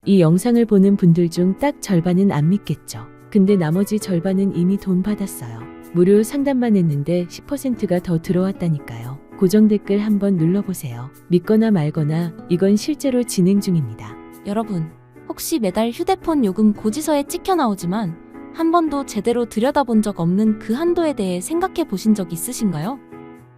이 영상을 보는 분들 중 딱 절반은 안 믿겠죠. 근데 나머지 절반은 이미 돈 받았어요. 무료 상담만 했는데 10%가 더 들어왔다니까요. 고정 댓글 한번 눌러보세요. 믿거나 말거나 이건 실제로 진행 중입니다. 여러분, 혹시 매달 휴대폰 요금 고지서에 찍혀 나오지만 한 번도 제대로 들여다본 적 없는 그 한도에 대해 생각해 보신 적 있으신가요?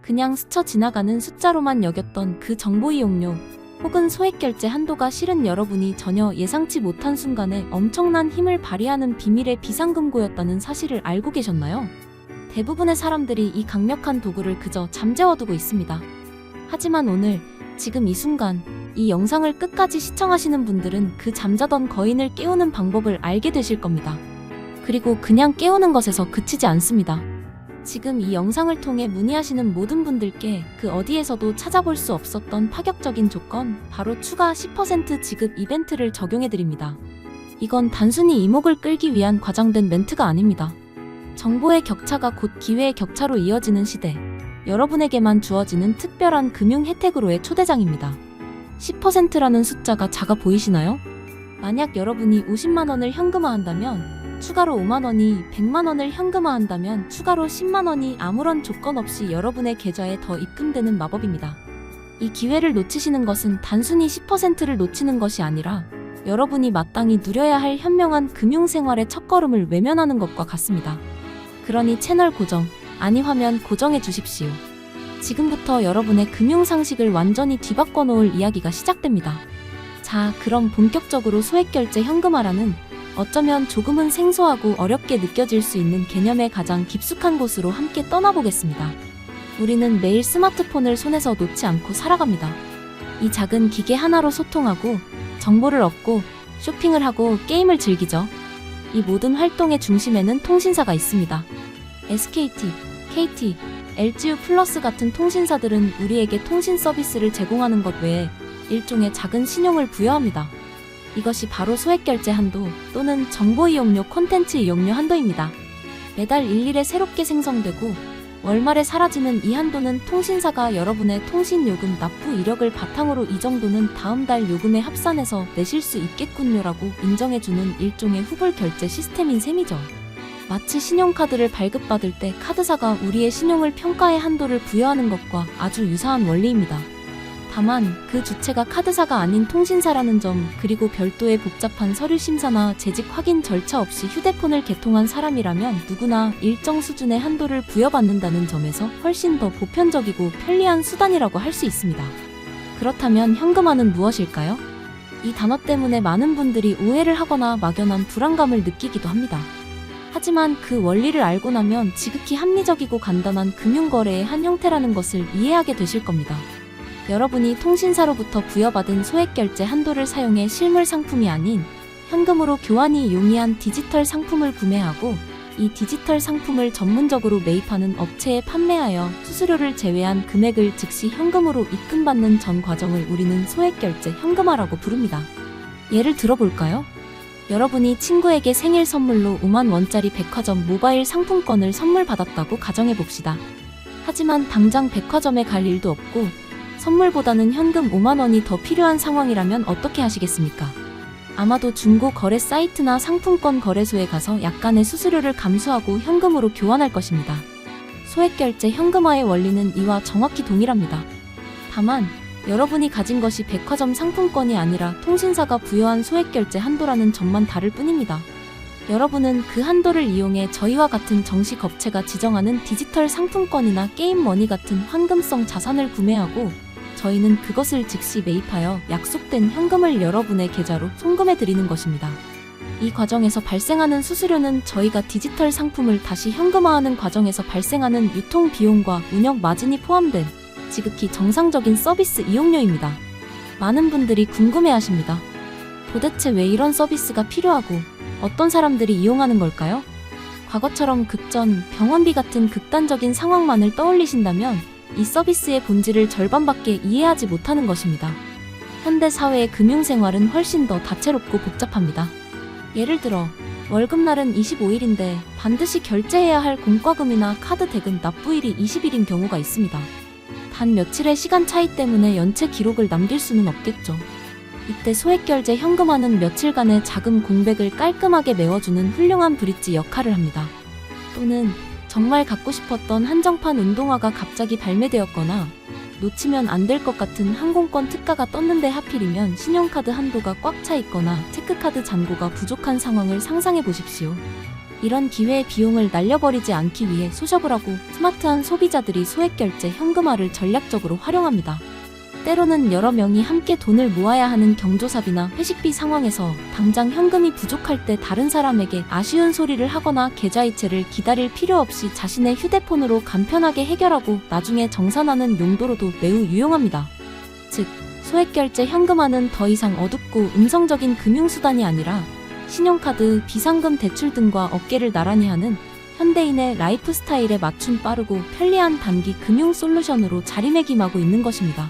그냥 스쳐 지나가는 숫자로만 여겼던 그 정보 이용료 혹은 소액 결제 한도가 실은 여러분이 전혀 예상치 못한 순간에 엄청난 힘을 발휘하는 비밀의 비상금고였다는 사실을 알고 계셨나요? 대부분의 사람들이 이 강력한 도구를 그저 잠재워두고 있습니다. 하지만 오늘, 지금 이 순간, 이 영상을 끝까지 시청하시는 분들은 그 잠자던 거인을 깨우는 방법을 알게 되실 겁니다. 그리고 그냥 깨우는 것에서 그치지 않습니다. 지금 이 영상을 통해 문의하시는 모든 분들께 그 어디에서도 찾아볼 수 없었던 파격적인 조건, 바로 추가 10% 지급 이벤트를 적용해드립니다. 이건 단순히 이목을 끌기 위한 과장된 멘트가 아닙니다. 정보의 격차가 곧 기회의 격차로 이어지는 시대, 여러분에게만 주어지는 특별한 금융 혜택으로의 초대장입니다. 10%라는 숫자가 작아 보이시나요? 만약 여러분이 50만 원을 현금화한다면, 추가로 5만 원이 100만 원을 현금화한다면 추가로 10만 원이 아무런 조건 없이 여러분의 계좌에 더 입금되는 마법입니다. 이 기회를 놓치시는 것은 단순히 10%를 놓치는 것이 아니라 여러분이 마땅히 누려야 할 현명한 금융생활의 첫걸음을 외면하는 것과 같습니다. 그러니 채널 고정, 아니 화면 고정해 주십시오. 지금부터 여러분의 금융상식을 완전히 뒤바꿔 놓을 이야기가 시작됩니다. 자, 그럼 본격적으로 소액결제 현금화라는 어쩌면 조금은 생소하고 어렵게 느껴질 수 있는 개념의 가장 깊숙한 곳으로 함께 떠나보겠습니다. 우리는 매일 스마트폰을 손에서 놓지 않고 살아갑니다. 이 작은 기계 하나로 소통하고, 정보를 얻고, 쇼핑을 하고, 게임을 즐기죠. 이 모든 활동의 중심에는 통신사가 있습니다. SKT, KT, LGU 플러스 같은 통신사들은 우리에게 통신 서비스를 제공하는 것 외에 일종의 작은 신용을 부여합니다. 이것이 바로 소액결제 한도 또는 정보 이용료 콘텐츠 이용료 한도입니다. 매달 일일에 새롭게 생성되고 월말에 사라지는 이 한도는 통신사가 여러분의 통신요금 납부 이력을 바탕으로 이 정도는 다음 달 요금에 합산해서 내실 수 있겠군요라고 인정해주는 일종의 후불 결제 시스템인 셈이죠. 마치 신용카드를 발급받을 때 카드사가 우리의 신용을 평가의 한도를 부여하는 것과 아주 유사한 원리입니다. 다만 그 주체가 카드사가 아닌 통신사라는 점, 그리고 별도의 복잡한 서류 심사나 재직 확인 절차 없이 휴대폰을 개통한 사람이라면 누구나 일정 수준의 한도를 부여받는다는 점에서 훨씬 더 보편적이고 편리한 수단이라고 할 수 있습니다. 그렇다면 현금화는 무엇일까요? 이 단어 때문에 많은 분들이 오해를 하거나 막연한 불안감을 느끼기도 합니다. 하지만 그 원리를 알고 나면 지극히 합리적이고 간단한 금융거래의 한 형태라는 것을 이해하게 되실 겁니다. 여러분이 통신사로부터 부여받은 소액결제 한도를 사용해 실물 상품이 아닌 현금으로 교환이 용이한 디지털 상품을 구매하고 이 디지털 상품을 전문적으로 매입하는 업체에 판매하여 수수료를 제외한 금액을 즉시 현금으로 입금받는 전 과정을 우리는 소액결제 현금화라고 부릅니다. 예를 들어볼까요? 여러분이 친구에게 생일 선물로 5만 원짜리 백화점 모바일 상품권을 선물 받았다고 가정해봅시다. 하지만 당장 백화점에 갈 일도 없고 선물보다는 현금 5만 원이 더 필요한 상황이라면 어떻게 하시겠습니까? 아마도 중고 거래 사이트나 상품권 거래소에 가서 약간의 수수료를 감수하고 현금으로 교환할 것입니다. 소액결제 현금화의 원리는 이와 정확히 동일합니다. 다만 여러분이 가진 것이 백화점 상품권이 아니라 통신사가 부여한 소액결제 한도라는 점만 다를 뿐입니다. 여러분은 그 한도를 이용해 저희와 같은 정식 업체가 지정하는 디지털 상품권이나 게임머니 같은 환금성 자산을 구매하고 저희는 그것을 즉시 매입하여 약속된 현금을 여러분의 계좌로 송금해드리는 것입니다. 이 과정에서 발생하는 수수료는 저희가 디지털 상품을 다시 현금화하는 과정에서 발생하는 유통비용과 운영 마진이 포함된 지극히 정상적인 서비스 이용료입니다. 많은 분들이 궁금해하십니다. 도대체 왜 이런 서비스가 필요하고 어떤 사람들이 이용하는 걸까요? 과거처럼 급전, 병원비 같은 극단적인 상황만을 떠올리신다면 이 서비스의 본질을 절반밖에 이해하지 못하는 것입니다. 현대 사회의 금융생활은 훨씬 더 다채롭고 복잡합니다. 예를 들어 월급날은 25일인데 반드시 결제해야 할 공과금이나 카드 대금 납부일이 20일인 경우가 있습니다. 단 며칠의 시간 차이 때문에 연체 기록을 남길 수는 없겠죠. 이때 소액결제 현금화는 며칠간의 자금 공백을 깔끔하게 메워주는 훌륭한 브릿지 역할을 합니다. 또는 정말 갖고 싶었던 한정판 운동화가 갑자기 발매되었거나 놓치면 안 될 것 같은 항공권 특가가 떴는데 하필이면 신용카드 한도가 꽉 차 있거나 체크카드 잔고가 부족한 상황을 상상해 보십시오. 이런 기회의 비용을 날려버리지 않기 위해 소셔블하고 스마트한 소비자들이 소액결제 현금화를 전략적으로 활용합니다. 때로는 여러 명이 함께 돈을 모아야 하는 경조사비나 회식비 상황에서 당장 현금이 부족할 때 다른 사람에게 아쉬운 소리를 하거나 계좌이체를 기다릴 필요 없이 자신의 휴대폰으로 간편하게 해결하고 나중에 정산하는 용도로도 매우 유용합니다. 즉, 소액결제 현금화는 더 이상 어둡고 음성적인 금융수단이 아니라 신용카드, 비상금 대출 등과 어깨를 나란히 하는 현대인의 라이프 스타일에 맞춘 빠르고 편리한 단기 금융 솔루션으로 자리매김하고 있는 것입니다.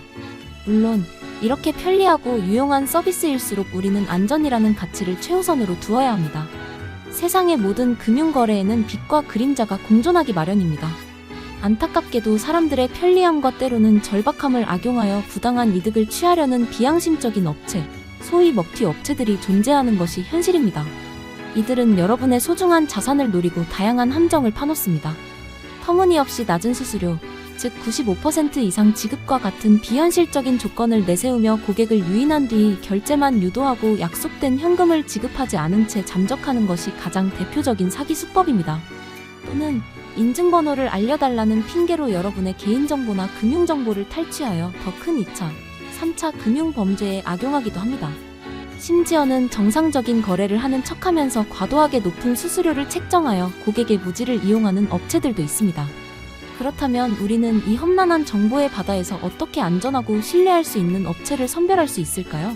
물론 이렇게 편리하고 유용한 서비스일수록 우리는 안전이라는 가치를 최우선으로 두어야 합니다. 세상의 모든 금융거래에는 빛과 그림자가 공존하기 마련입니다. 안타깝게도 사람들의 편리함과 때로는 절박함을 악용하여 부당한 이득을 취하려는 비양심적인 업체, 소위 먹튀 업체들이 존재하는 것이 현실입니다. 이들은 여러분의 소중한 자산을 노리고 다양한 함정을 파놓습니다. 터무니없이 낮은 수수료, 즉 95% 이상 지급과 같은 비현실적인 조건을 내세우며 고객을 유인한 뒤 결제만 유도하고 약속된 현금을 지급하지 않은 채 잠적하는 것이 가장 대표적인 사기 수법입니다. 또는 인증번호를 알려달라는 핑계로 여러분의 개인정보나 금융정보를 탈취하여 더 큰 2차, 3차 금융범죄에 악용하기도 합니다. 심지어는 정상적인 거래를 하는 척하면서 과도하게 높은 수수료를 책정하여 고객의 무지를 이용하는 업체들도 있습니다. 그렇다면 우리는 이 험난한 정보의 바다에서 어떻게 안전하고 신뢰할 수 있는 업체를 선별할 수 있을까요?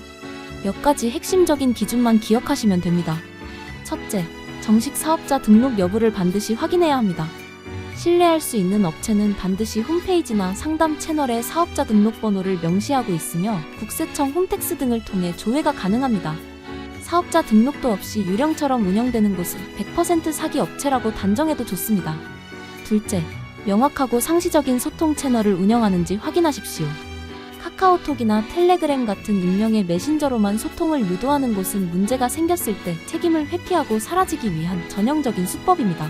몇 가지 핵심적인 기준만 기억하시면 됩니다. 첫째, 정식 사업자 등록 여부를 반드시 확인해야 합니다. 신뢰할 수 있는 업체는 반드시 홈페이지나 상담 채널에 사업자 등록번호를 명시하고 있으며 국세청 홈택스 등을 통해 조회가 가능합니다. 사업자 등록도 없이 유령처럼 운영되는 곳은 100% 사기 업체라고 단정해도 좋습니다. 둘째, 명확하고 상시적인 소통 채널을 운영하는지 확인하십시오. 카카오톡이나 텔레그램 같은 익명의 메신저로만 소통을 유도하는 곳은 문제가 생겼을 때 책임을 회피하고 사라지기 위한 전형적인 수법입니다.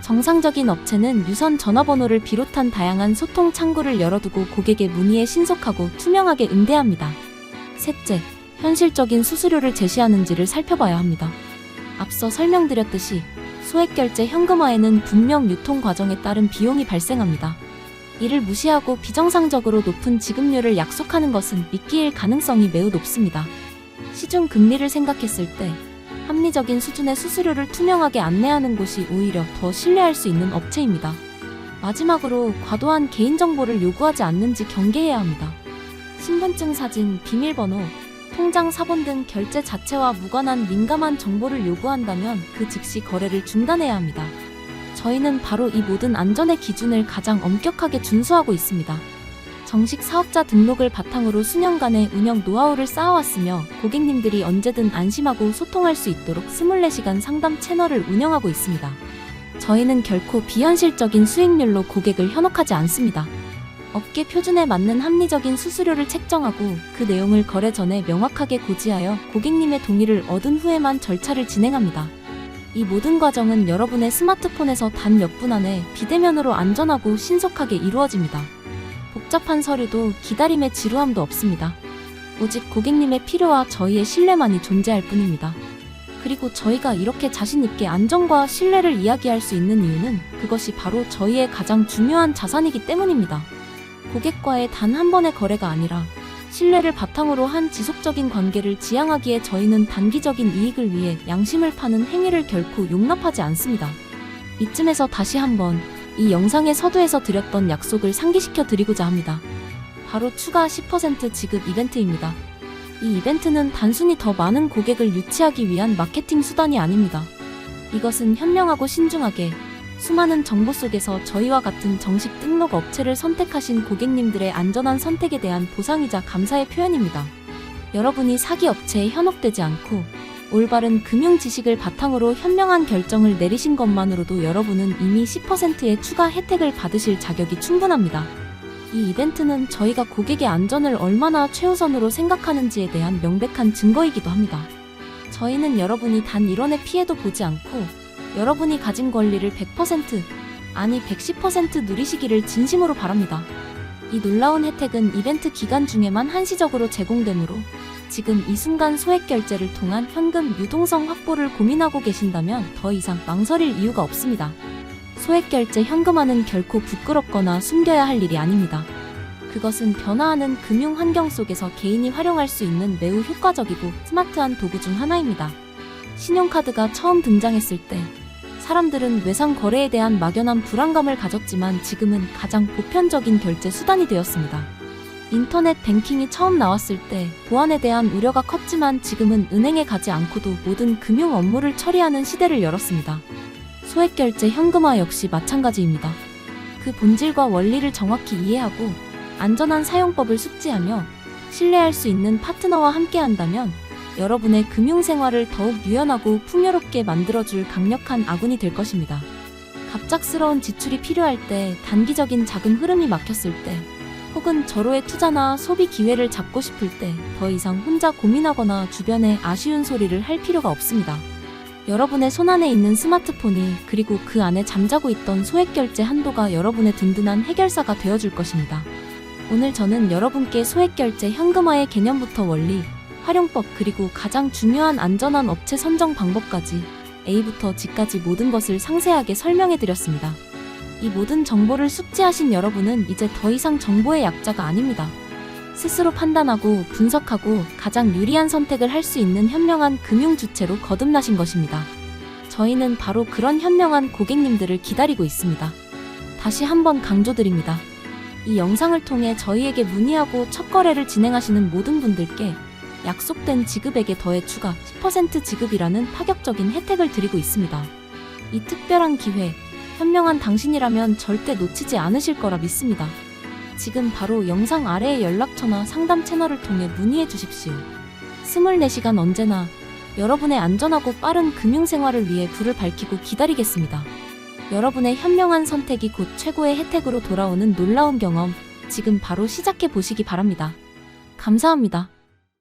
정상적인 업체는 유선 전화번호를 비롯한 다양한 소통 창구를 열어두고 고객의 문의에 신속하고 투명하게 응대합니다. 셋째, 현실적인 수수료를 제시하는지를 살펴봐야 합니다. 앞서 설명드렸듯이 소액결제 현금화에는 분명 유통 과정에 따른 비용이 발생합니다. 이를 무시하고 비정상적으로 높은 지급률을 약속하는 것은 미끼일 가능성이 매우 높습니다. 시중 금리를 생각했을 때 합리적인 수준의 수수료를 투명하게 안내하는 곳이 오히려 더 신뢰할 수 있는 업체입니다. 마지막으로 과도한 개인정보를 요구하지 않는지 경계해야 합니다. 신분증 사진, 비밀번호, 통장 사본 등 결제 자체와 무관한 민감한 정보를 요구한다면 그 즉시 거래를 중단해야 합니다. 저희는 바로 이 모든 안전의 기준을 가장 엄격하게 준수하고 있습니다. 정식 사업자 등록을 바탕으로 수년간의 운영 노하우를 쌓아왔으며 고객님들이 언제든 안심하고 소통할 수 있도록 24시간 상담 채널을 운영하고 있습니다. 저희는 결코 비현실적인 수익률로 고객을 현혹하지 않습니다. 업계 표준에 맞는 합리적인 수수료를 책정하고 그 내용을 거래 전에 명확하게 고지하여 고객님의 동의를 얻은 후에만 절차를 진행합니다. 이 모든 과정은 여러분의 스마트폰에서 단 몇 분 안에 비대면으로 안전하고 신속하게 이루어집니다. 복잡한 서류도 기다림의 지루함도 없습니다. 오직 고객님의 필요와 저희의 신뢰만이 존재할 뿐입니다. 그리고 저희가 이렇게 자신있게 안전과 신뢰를 이야기할 수 있는 이유는 그것이 바로 저희의 가장 중요한 자산이기 때문입니다. 고객과의 단 한 번의 거래가 아니라 신뢰를 바탕으로 한 지속적인 관계를 지향하기에 저희는 단기적인 이익을 위해 양심을 파는 행위를 결코 용납하지 않습니다. 이쯤에서 다시 한번 이 영상의 서두에서 드렸던 약속을 상기시켜 드리고자 합니다. 바로 추가 10% 지급 이벤트입니다. 이 이벤트는 단순히 더 많은 고객을 유치하기 위한 마케팅 수단이 아닙니다. 이것은 현명하고 신중하게 수많은 정보 속에서 저희와 같은 정식 등록 업체를 선택하신 고객님들의 안전한 선택에 대한 보상이자 감사의 표현입니다. 여러분이 사기 업체에 현혹되지 않고 올바른 금융 지식을 바탕으로 현명한 결정을 내리신 것만으로도 여러분은 이미 10%의 추가 혜택을 받으실 자격이 충분합니다. 이 이벤트는 저희가 고객의 안전을 얼마나 최우선으로 생각하는지에 대한 명백한 증거이기도 합니다. 저희는 여러분이 단 1원의 피해도 보지 않고 여러분이 가진 권리를 100%, 아니 110% 누리시기를 진심으로 바랍니다. 이 놀라운 혜택은 이벤트 기간 중에만 한시적으로 제공되므로 지금 이 순간 소액 결제를 통한 현금 유동성 확보를 고민하고 계신다면 더 이상 망설일 이유가 없습니다. 소액 결제 현금화는 결코 부끄럽거나 숨겨야 할 일이 아닙니다. 그것은 변화하는 금융 환경 속에서 개인이 활용할 수 있는 매우 효과적이고 스마트한 도구 중 하나입니다. 신용카드가 처음 등장했을 때 사람들은 외상 거래에 대한 막연한 불안감을 가졌지만 지금은 가장 보편적인 결제 수단이 되었습니다. 인터넷 뱅킹이 처음 나왔을 때 보안에 대한 우려가 컸지만 지금은 은행에 가지 않고도 모든 금융 업무를 처리하는 시대를 열었습니다. 소액 결제 현금화 역시 마찬가지입니다. 그 본질과 원리를 정확히 이해하고 안전한 사용법을 숙지하며 신뢰할 수 있는 파트너와 함께한다면 여러분의 금융생활을 더욱 유연하고 풍요롭게 만들어줄 강력한 아군이 될 것입니다. 갑작스러운 지출이 필요할 때, 단기적인 자금 흐름이 막혔을 때, 혹은 절호의 투자나 소비 기회를 잡고 싶을 때 더 이상 혼자 고민하거나 주변에 아쉬운 소리를 할 필요가 없습니다. 여러분의 손안에 있는 스마트폰이 그리고 그 안에 잠자고 있던 소액 결제 한도가 여러분의 든든한 해결사가 되어줄 것입니다. 오늘 저는 여러분께 소액 결제 현금화의 개념부터 원리, 활용법 그리고 가장 중요한 안전한 업체 선정 방법까지 A부터 G까지 모든 것을 상세하게 설명해 드렸습니다. 이 모든 정보를 숙지하신 여러분은 이제 더 이상 정보의 약자가 아닙니다. 스스로 판단하고 분석하고 가장 유리한 선택을 할 수 있는 현명한 금융 주체로 거듭나신 것입니다. 저희는 바로 그런 현명한 고객님들을 기다리고 있습니다. 다시 한번 강조드립니다. 이 영상을 통해 저희에게 문의하고 첫 거래를 진행하시는 모든 분들께 약속된 지급액에 더해 추가 10% 지급이라는 파격적인 혜택을 드리고 있습니다. 이 특별한 기회, 현명한 당신이라면 절대 놓치지 않으실 거라 믿습니다. 지금 바로 영상 아래의 연락처나 상담 채널을 통해 문의해 주십시오. 24시간 언제나 여러분의 안전하고 빠른 금융생활을 위해 불을 밝히고 기다리겠습니다. 여러분의 현명한 선택이 곧 최고의 혜택으로 돌아오는 놀라운 경험, 지금 바로 시작해 보시기 바랍니다. 감사합니다.